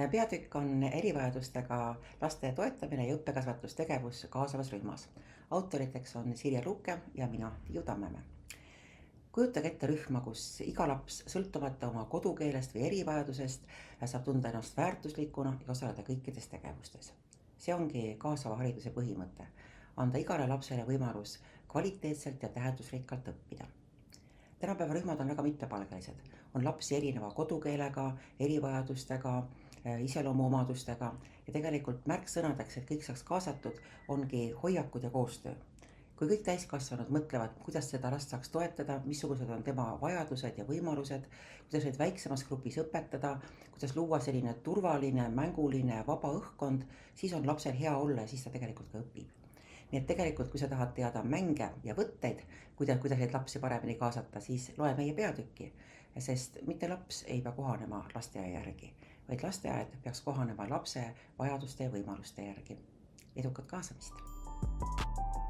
Peatükk on erivajadustega laste toetamine ja õppekasvatustegevus kaasavas rühmas. Autoriteks on Sirje Luuke ja mina, Tiiu Tammemäe. Kujutage ette rühma, kus iga laps sõltumata oma kodukeelest või erivajadusest saab tunda ennast väärtuslikuna ja osaleda kõikides tegevustes. See ongi kaasava hariduse põhimõte, anda igale lapsele võimalus kvaliteetselt ja tähendusrikkalt õppida. Tänapäeva rühmad on väga mitmepalgelised. On lapsi erineva kodukeelega, erivajadustega, iseloomuomadustega ja tegelikult märksõnadeks, et kõik saaks kaasatud, ongi hoiakud ja koostöö. Kui kõik täiskasvanud mõtlevad, kuidas seda last saaks toetada, missugused on tema vajadused ja võimalused, kuidas neid väiksemas grupis õpetada, kuidas luua selline turvaline, mänguline, vaba õhkkond, siis on lapsel hea olla ja siis ta tegelikult ka õpib. Nii et tegelikult, kui sa tahad teada mänge ja võtteid, kuidas neid lapsi paremini kaasata, siis loe meie peatükki, sest mitte laps ei pea kohanema lasteaia järgi, vaid lasteaed peaks kohanema lapse vajaduste ja võimaluste järgi. Edukat kaasamist!